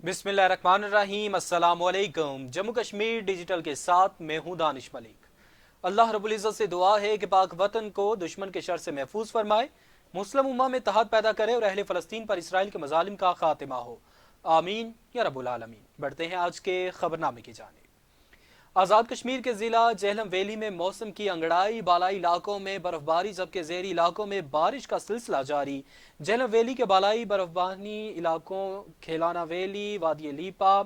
बिस्मिल्लाहिर्रहमानिर्रहीम। अस्सलामुअलैकुम। जम्मू कश्मीर डिजिटल के साथ मैं हूं दानिश मलिक। अल्लाह रब्बुल इज़्ज़त से दुआ है कि पाक वतन को दुश्मन के शर से महफूज फरमाए, मुस्लिम उम्मा में इत्तेहाद पैदा करे और अहले फ़लस्तीन पर इसराइल के मज़ालिम का खातिमा हो। आमीन या रब्बुल आलमीन। बढ़ते हैं आज के खबरनामे की जानिब। आज़ाद कश्मीर के ज़िला जेहलम वैली में मौसम की अंगड़ाई, बालाई इलाकों में बर्फबारी जबकि ज़ेरी इलाकों में बारिश का सिलसिला जारी। जेहलम वैली के बालाई बर्फबानी इलाकों खेलाना वैली, वादी लीपा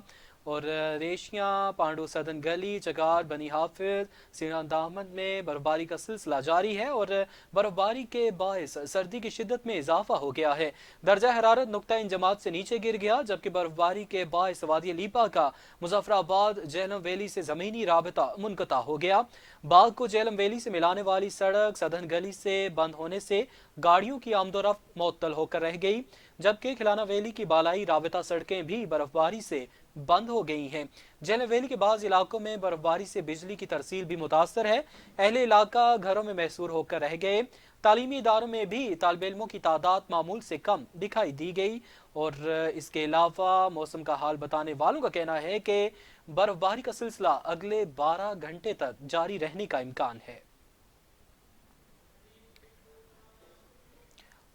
और रेशियाँ, पांडू सदन गली, चगार, बनी हाफिज, सीरान दामन में बर्फबारी का सिलसिला जारी है और बर्फबारी के बायस सर्दी की शिद्दत में इजाफा हो गया है। दर्जा हरारत नुक्ता इंजमात से नीचे गिर गया, जबकि बर्फबारी के बायस वादी लीपा का मुजफ्फराबाद जेहलम वैली से ज़मीनी राबता मुनक़ता हो गया। बाग को जेहलम वैली से मिलाने वाली सड़क सदन गली से बंद होने से गाड़ियों की आमदोरफ्त मुअत्तल होकर रह गई, जबकि खिलाना वैली की बालाई राबता सड़कें भी बर्फबारी से बंद हो गई हैं। जेहलम वैली के बाज़ इलाकों में बर्फबारी से बिजली की तरसील भी मुतासर है। अहले इलाका घरों में महसूर होकर रह गए। तालीमी इदारों में भी तालिब इल्मों की तादाद मामूल से कम दिखाई दी गई और इसके अलावा मौसम का हाल बताने वालों का कहना है कि बर्फबारी का सिलसिला अगले 12 घंटे तक जारी रहने का इम्कान है।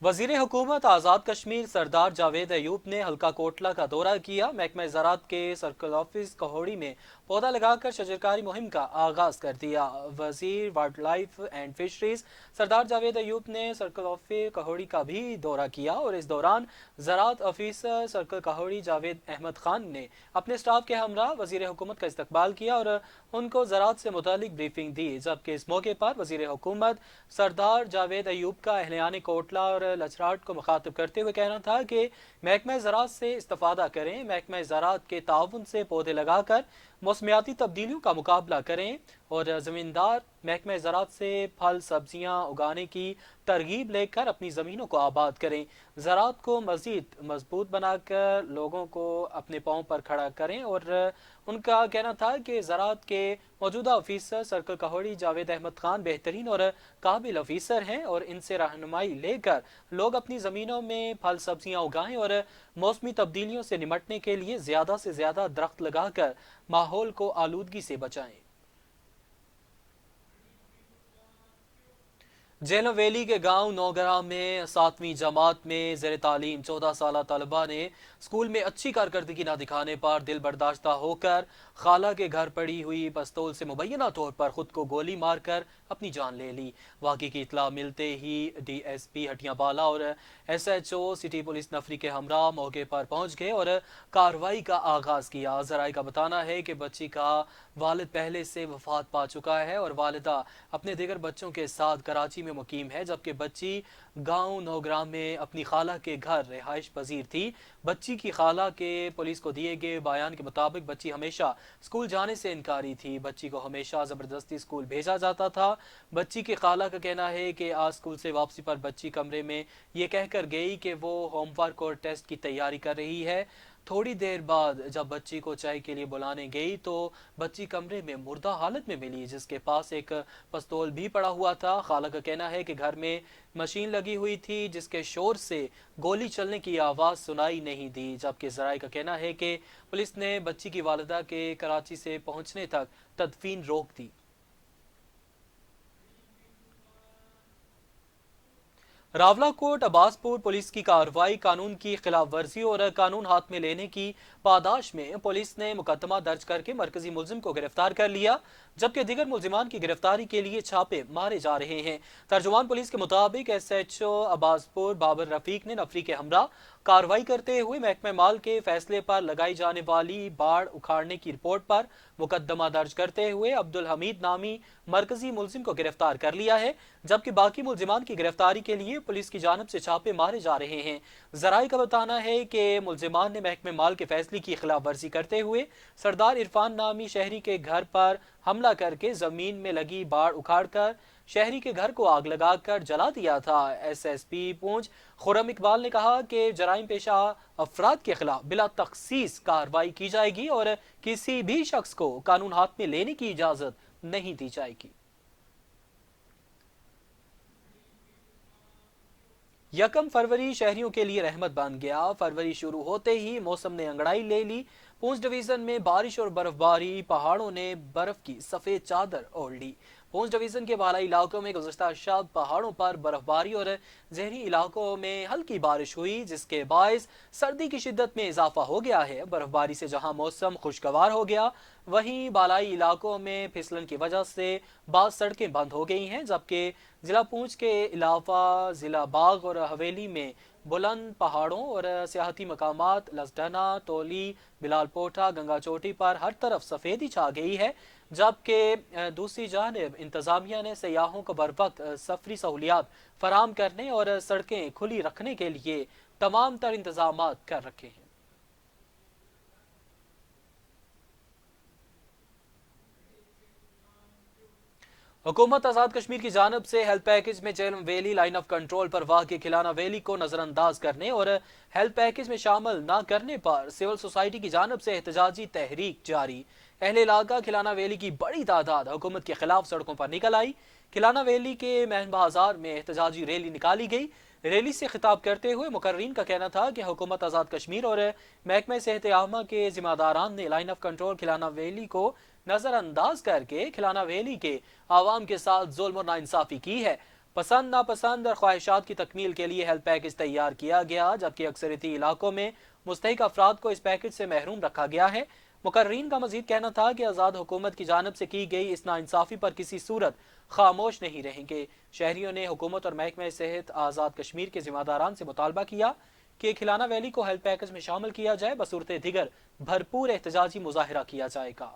वजीर हुकूमत आज़ाद कश्मीर सरदार जावेद अयूब ने हल्का कोटला का दौरा किया। महकमा ज़राअत के सर्कल ऑफिस कहोड़ी में पौधा लगाकर शजरकारी मुहिम का आगाज कर दिया। वजीर वाइल्ड लाइफ एंड फिशरीज सरदार जावेद अयूब ने सर्कल ऑफिस कहोड़ी का भी दौरा किया और इस दौरान ज़राअत ऑफिसर सर्कल कहोड़ी जावेद अहमद खान ने अपने स्टाफ के हमरा वजीर हुकूमत का इस्तकबाल किया और उनको ज़राअत से मुतालिक ब्रीफिंग दी। जबकि इस मौके पर वजीर हुकूमत सरदार जावेद अयूब का अहलियान कोटला और लचराट को मुखातिब करते हुए कहना था कि महकमा ज़राअत से इस्तिफादा करें, महकमा ज़राअत के ताउन से पौधे लगाकर मौसमियाती तब्दीलियों का मुकाबला करें और ज़मींदार महकमा ज़राअत से फल सब्जियां उगाने की तरगीब लेकर अपनी ज़मीनों को आबाद करें। ज़राअत को मज़ीद मजबूत बनाकर लोगों को अपने पाँव पर खड़ा करें और उनका कहना था कि ज़राअत के मौजूदा ऑफिसर सर्कल कहोड़ी जावेद अहमद खान बेहतरीन और काबिल ऑफिसर हैं और इनसे रहनुमाई लेकर लोग अपनी ज़मीनों में फल सब्जियां उगाएं और मौसमी तब्दीलियों से निमटने के लिए ज़्यादा से ज़्यादा दरख्त लगाकर माहौल को आलूदगी से बचाएं। जेहलम वैली के गांव नौगरा में 7वीं जमात में ज़ेर तालीम 14 साल तलबा ने स्कूल में अच्छी कारकर्दगी न दिखाने पर दिल बर्दाश्ता होकर खाला के घर पड़ी हुई पिस्तौल से मुबैना तौर पर खुद को गोली मारकर अपनी जान ले ली। वाक़े की इत्तला मिलते ही DSP हटियाबाला और SHO सिटी पुलिस नफरी के हमरा मौके पर पहुंच गए और कार्रवाई का आगाज किया। ज़राए का बताना है कि बच्ची का वालिद पहले से वफात पा चुका है और वालिदा अपने दीगर बच्चों के साथ कराची में मुकीम है, जबकि बच्ची गांव नौग्राम में अपनी खाला के घर रिहाइश पजीर थी। बच्ची की खाला के पुलिस को दिए गए बयान के मुताबिक बच्ची हमेशा स्कूल जाने से इनकारी थी। बच्ची को हमेशा ज़बरदस्ती स्कूल भेजा जाता था। बच्ची की खाला का कहना है कि आज स्कूल से वापसी पर बच्ची कमरे में ये कहकर गई कि वो होमवर्क और टेस्ट की तैयारी कर रही है। थोड़ी देर बाद जब बच्ची को चाय के लिए बुलाने गई तो बच्ची कमरे में मुर्दा हालत में मिली, जिसके पास एक पिस्तौल भी पड़ा हुआ था। खाला का कहना है कि घर में मशीन लगी हुई थी जिसके शोर से गोली चलने की आवाज़ सुनाई नहीं दी। जबकि ज़राए का कहना है कि पुलिस ने बच्ची की वालिदा के कराची से पहुंचने तक तदफीन रोक दी। रावलाकोट अब्बासपुर पुलिस की कार्रवाई कानून की खिलाफ वर्जी और कानून हाथ में लेने की पादाश में पुलिस ने मुकदमा दर्ज करके मरकजी मुलजिम को गिरफ्तार कर लिया, जबकि दीगर मुलजिमान की गिरफ्तारी के लिए छापे मारे जा रहे हैं। तर्जुमान पुलिस के मुताबिक SHO अब्बासपुर बाबर रफीक ने नफरी के हमरा कार्रवाई करते हुए महकमे माल के फैसले पर लगाई जाने वाली बाढ़ उखाड़ने की रिपोर्ट पर मुकदमा दर्ज करते हुए अब्दुल हमीद नामी मरकजी मुलजिम को गिरफ्तार कर लिया है, जबकि बाकी मुलजिमान की गिरफ्तारी के लिए पुलिस की जानब से छापे मारे जा रहे हैं। जराए का बताना है कि मुलजिमान ने महकमे माल के फैसले की खिलाफ वर्जी करते हुए सरदार इरफान नामी शहरी के घर पर हमला करके जमीन में लगी बाढ़ उखाड़कर शहरी के घर को आग लगाकर जला दिया था। SSP पूंछ खुर्रम इकबाल ने कहा कि जराइम पेशा अफराद के खिलाफ बिला तखसीस कार्रवाई की जाएगी और किसी भी शख्स को कानून हाथ में लेने की इजाजत नहीं दी जाएगी। یکم فروری شہریوں کے لیے رحمت بن گیا۔ فروری شروع ہوتے ہی موسم نے انگڑائی لے لی۔ پونچھ ڈویژن میں بارش اور برف باری، پہاڑوں نے برف کی سفید چادر اوڑھ لی۔ پونچھ ڈویژن کے بالائی علاقوں میں گزشتہ شب پہاڑوں پر برف باری اور ظہری علاقوں میں ہلکی بارش ہوئی، جس کے باعث سردی کی شدت میں اضافہ ہو گیا ہے۔ برف باری سے جہاں موسم خوشگوار ہو گیا، وہیں بالائی علاقوں میں پھسلن کی وجہ سے بعض سڑکیں بند ہو گئی ہیں، جبکہ ضلع پونچھ کے علاوہ ضلع باغ اور حویلی میں بلند پہاڑوں اور سیاحتی مقامات لسڈنا، تولی، بلال پوٹھا، گنگا چوٹی پر ہر طرف سفیدی چھا گئی ہے، جبکہ دوسری جانب انتظامیہ نے سیاحوں کو بروقت سفری سہولیات فراہم کرنے اور سڑکیں کھلی رکھنے کے لیے تمام تر انتظامات کر رکھے ہیں۔ حکومت آزاد کشمیر کی جانب سے ہیلتھ پیکج میں Jhelum valley line of control پر واقع کھلانا ویلی کو نظر انداز کرنے اور ہیلتھ پیکج میں شامل نہ کرنے پر سول سوسائٹی کی جانب سے احتجاجی تحریک جاری۔ اہل علاقہ کھلانا ویلی کی بڑی تعداد حکومت کے خلاف سڑکوں پر نکل آئی۔ کھلانا ویلی کے مہن بازار میں احتجاجی ریلی نکالی گئی۔ ریلی سے خطاب کرتے ہوئے مقررین کا کہنا تھا کہ حکومت آزاد کشمیر اور محکمہ صحت عامہ کے ذمہ داران نے لائن آف کنٹرول کھلانا ویلی کو نظر انداز کر کے کھلانا ویلی کے عوام کے ساتھ ظلم اور ناانصافی کی ہے۔ پسند ناپسند اور خواہشات کی تکمیل کے لیے ہیلتھ پیکج تیار کیا گیا، جبکہ اکثریتی علاقوں میں مستحق افراد کو اس پیکج سے محروم رکھا گیا ہے۔ مقررین کا مزید کہنا تھا کہ آزاد حکومت کی جانب سے کی گئی اس ناانصافی پر کسی صورت خاموش نہیں رہیں گے۔ شہریوں نے حکومت اور محکمہ صحت آزاد کشمیر کے ذمہ داران سے مطالبہ کیا کہ کھلانا ویلی کو ہیلتھ پیکج میں شامل کیا جائے، بصورت دیگر بھرپور احتجاجی مظاہرہ کیا جائے گا۔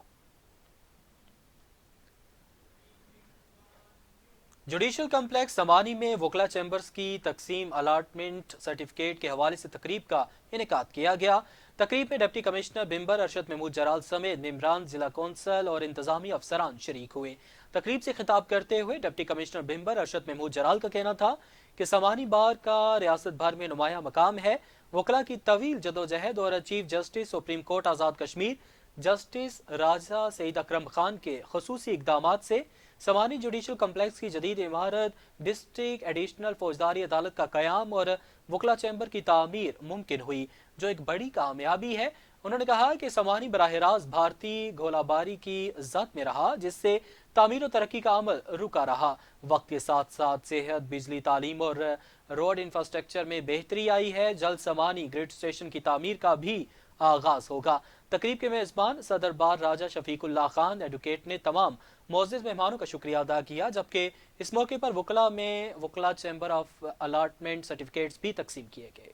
جوڈیشل کمپلیکس سمانی میں وکلا چیمبرز کی تقسیم الاٹمنٹ سرٹیفکیٹ کے حوالے سے تقریب کا انعقاد کیا گیا۔ تقریب میں ڈپٹی کمشنر بمبر ارشد محمود جرال سمیت ممبران ضلع کونسل اور انتظامی افسران شریک ہوئے۔ تقریب سے خطاب کرتے ہوئے ڈپٹی کمشنر بمبر ارشد محمود جرال کا کہنا تھا کہ سمانی بار کا ریاست بھر میں نمایاں مقام ہے۔ وکلا کی طویل جدوجہد اور chief justice supreme court Azad Kashmir justice راجہ سعید اکرم خان کے خصوصی اقدامات سے سمانی جوڈیشل کمپلیکس کی جدید عمارت، ڈسٹرکٹ ایڈیشنل فوجداری عدالت کا قیام اور وکلا چیمبر کی تعمیر ممکن ہوئی، جو ایک بڑی کامیابی ہے۔ انہوں نے کہا کہ سمانی براہ راست بھارتی گولہ باری کی زد میں رہا، جس سے تعمیر و ترقی کا عمل رکا رہا۔ وقت کے ساتھ ساتھ صحت، بجلی، تعلیم اور روڈ انفراسٹرکچر میں بہتری آئی ہے۔ جلد سمانی گریڈ اسٹیشن کی تعمیر کا بھی آغاز ہوگا۔ تقریب کے میزبان صدر بار راجہ شفیق اللہ خان ایڈوکیٹ نے تمام معزز مہمانوں کا شکریہ ادا کیا، جبکہ اس موقع پر وکلا میں وکلا چیمبر آف الاٹمنٹ سرٹیفکیٹس بھی تقسیم کیے گئے۔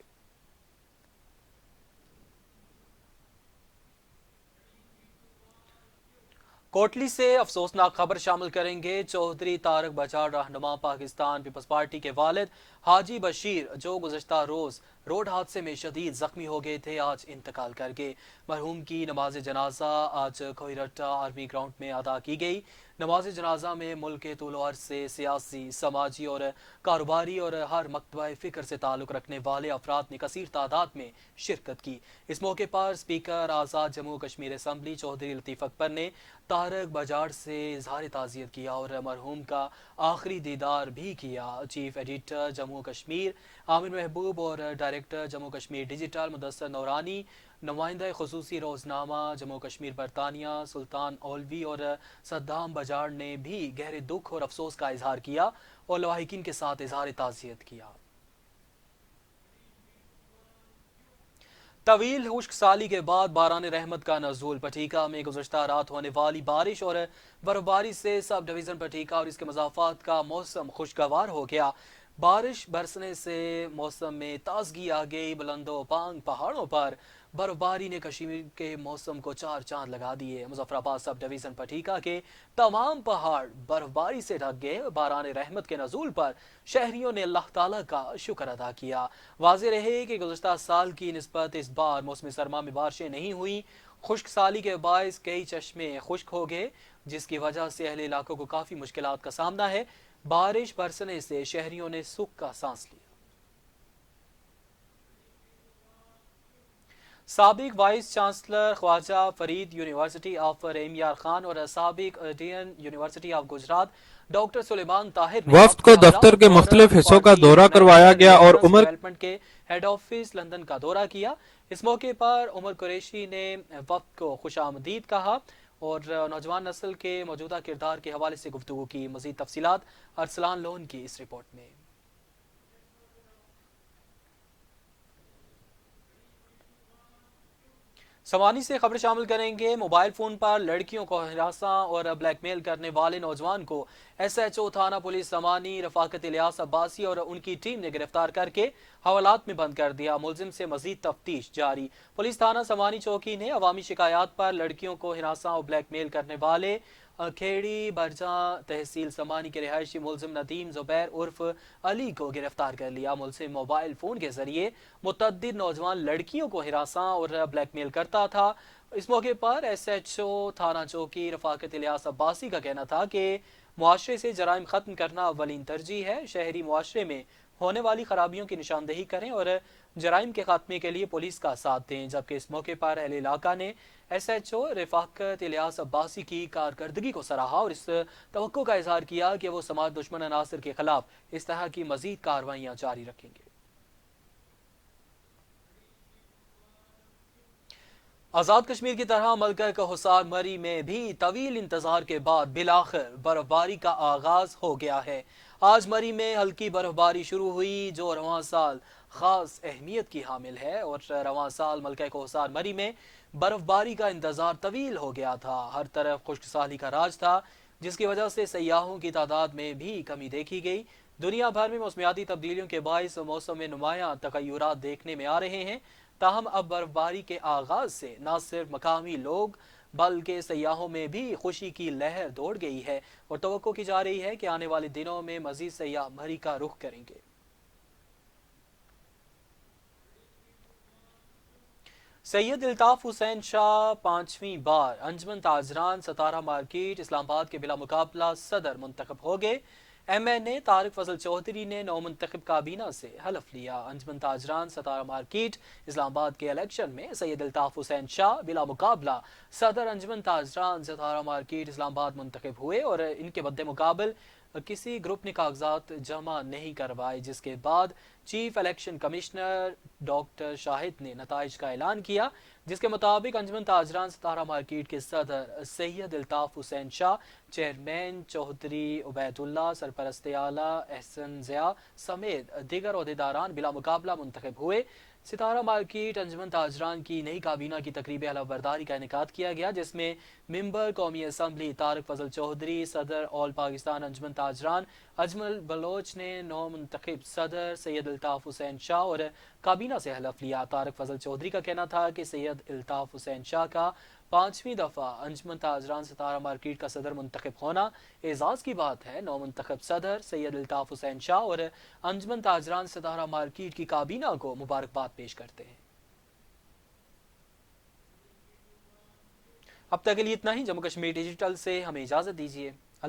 کوٹلی سے افسوسناک خبر شامل کریں گے۔ چودھری طارق بجاڑ رہنما پاکستان پیپلز پارٹی کے والد حاجی بشیر، جو گزشتہ روز روڈ حادثے میں شدید زخمی ہو گئے تھے، آج انتقال کر گئے۔ مرحوم کی نماز جنازہ آج کوئرٹا آرمی گراؤنڈ میں ادا کی گئی۔ نماز جنازہ میں ملک کے طول و عرض سے سیاسی، سماجی اور کاروباری اور ہر مکتبہ فکر سے تعلق رکھنے والے افراد نے کثیر تعداد میں شرکت کی۔ اس موقع پر اسپیکر آزاد جموں کشمیر اسمبلی چودھری لطیف اکبر نے طارق بجاڑ سے اظہار تعزیت کیا اور مرحوم کا آخری دیدار بھی کیا۔ چیف ایڈیٹر جموں کشمیر عامر محبوب اور ڈائریکٹر جموں کشمیر ڈیجیٹل مدثر نورانی، نمائندہ خصوصی روزنامہ جموں کشمیر برطانیہ سلطان اولوی اور صدام بجاڑ نے بھی گہرے دکھ اور افسوس کا اظہار کیا اور لواحقین کے ساتھ اظہار تعزیت کیا۔ طویل خشک سالی کے بعد باران رحمت کا نزول۔ پٹیکا میں گزشتہ رات ہونے والی بارش اور برفباری سے سب ڈویژن پٹیکا اور اس کے مضافات کا موسم خوشگوار ہو گیا۔ بارش برسنے سے موسم میں تازگی آ گئی۔ بلند و بانگ پہاڑوں پر برفباری نے کشمیر کے موسم کو چار چاند لگا دیے۔ مظفرآباد سب ڈویژن پٹیکا کے تمام پہاڑ برفباری سے ڈھک گئے۔ باران رحمت کے نزول پر شہریوں نے اللہ تعالیٰ کا شکر ادا کیا۔ واضح رہے کہ گزشتہ سال کی نسبت اس بار موسم سرما میں بارشیں نہیں ہوئیں۔ خشک سالی کے باعث کئی چشمے خشک ہو گئے، جس کی وجہ سے اہل علاقوں کو کافی مشکلات کا سامنا ہے۔ بارش برسنے سے شہریوں نے سکھ کا سانس لیا۔ سابق vice chancellor Khwaja Farid university of Rahim Yar Khan اور سابق dean university of Gujrat doctor Suleman Tahir ने वफ्द वक्त को के हमरा दफ्तर और के गवर्नर मुख्तलिफ ऑफ हिस्सों का पार्टी दौरा करवाया मैनेजमेंट गया और बिजनेस उमर डेवलपमेंट के हेड ऑफिस लंदन का दौरा किया। इस मौके पर उमर कुरैशी ने वक्त को खुशामदीद कहा और नौजवान नस्ल के मौजूदा किरदार के हवाले से गुफ्तगू की। मजीद तफसीलात अरसलान लोन की इस रिपोर्ट में। सवानी से खबर शामिल करेंगे। मोबाइल फोन पर लड़कियों को हिरासा और ब्लैकमेल करने वाले नौजवान को SHO थाना पुलिस समानी रफाकत इलियास अब्बासी और उनकी टीम ने गिरफ्तार करके हवालात में बंद कर दिया। मुलजिम से मजीद तफ्तीश जारी। पुलिस थाना समानी चौकी ने अवामी शिकायत पर लड़कियों को हिरासा और ब्लैकमेल करने वाले खेड़ी बरजा तहसील समानी के रिहायशी मुलजिम नदीम जुबैर उर्फ अली को गिरफ्तार कर लिया। मुलजिम मोबाइल फोन के जरिए मुतअद्दिद नौजवान लड़कियों को हिरासा और ब्लैकमेल करता था। इस मौके पर SHO थाना चौकी रफाकत इलियास अब्बासी का कहना था कि मुआशरे से जराइम खत्म करना अव्वलीन तरजीह है। शहरी मुआशरे में होने वाली खराबियों की निशानदेही करें और जराइम के खात्मे के लिए पुलिस का साथ दें। जबकि इस मौके पर अहले इलाका ने SHO रफाकत इलियास अब्बासी की कारकर्दगी को सराहा और इस तवक्को का इजहार किया कि वो समाज दुश्मन अनासर के खिलाफ इस तरह की मजीद कार्रवाइयां जारी रखेंगे। आज़ाद कश्मीर की तरह मलका हिसार मरी में भी तवील इंतजार के बाद बिलाखिर बर्फबारी का आगाज हो गया है। आज मरी में हल्की बर्फबारी शुरू हुई जो रवां साल खास अहमियत की हामिल है और रवां साल मलका हिसार मरी में बर्फबारी का इंतजार तवील हो गया था। हर तरफ खुश्कसाली का राज था जिसकी वजह से सयाहों की तादाद में भी कमी देखी गई। दुनिया भर में मौसमियाती तब्दीलियों के बायस मौसम में नुमायां तगय्युरात देखने में आ रहे हैं। ताहम अब बर्फबारी के आगाज से न सिर्फ मकामी लोग बल्कि सयाहों में भी खुशी की लहर दौड़ गई है और तवक्को की जा रही है कि आने वाले दिनों में मजीद सयाह मरी का रुख करेंगे। सैयद इल्ताफ हुसैन शाह 5वीं बार अंजुमन ताजरान सतारा मार्केट इस्लामाबाद के बिला मुकाबला सदर मुंतखब हो गए। MNA तारिक फजल चौधरी ने नौ मुंतखब काबीना से हलफ लिया। अंजुमन ताजरान सतारा मार्केट इस्लामाबाद के इलेक्शन में सैयद इल्ताफ हुसैन शाह बिला मुकाबला सदर अंजुमन ताजरान सतारा मार्केट इस्लामाबाद मुंतखब हुए और इनके बदे मुकाबल किसी ग्रुप ने कागजात जमा नहीं करवाए, जिसके बाद chief election commissioner doctor Shahid ने नताइज का ऐलान किया, जिसके मुताबिक अंजुमन ताजरान सतारा मार्केट के सदर सैयद इल्ताफ हुसैन शाह, चेयरमैन चौधरी उबैदुल्ला, सरपरस्त आला एहसन ज़िया समेत दीगर ओहदेदारान बिला मुकाबला मुंतखब हुए। सितारा मार्केट अंजुमन ताजरान की नई काबीना की तकरीब हलफ बरदारी का इनेकाद किया गया, जिसमें मेंबर कौमी असम्बली तारिक फजल चौधरी, सदर ऑल पाकिस्तान अंजुमन ताजरान अजमल बलोच ने नौ मुंतखब सदर सैयद इल्ताफ हुसैन शाह और काबीना से हलफ लिया। तारिक फजल चौधरी का कहना था कि सैयद इल्ताफ हुसैन शाह का 5वीं दफा अंजुमन ताजरान सितारा मार्केट का सदर मुंतखब होना एजाज की बात है। नौ मुंतखब सदर सैयद इल्ताफ हुसैन शाह और अंजुमन ताजरान सितारा मार्केट की काबीना को मुबारकबाद पेश करते हैं। अब तक के लिए इतना ही। जम्मू कश्मीर डिजिटल से हमें इजाजत दीजिए।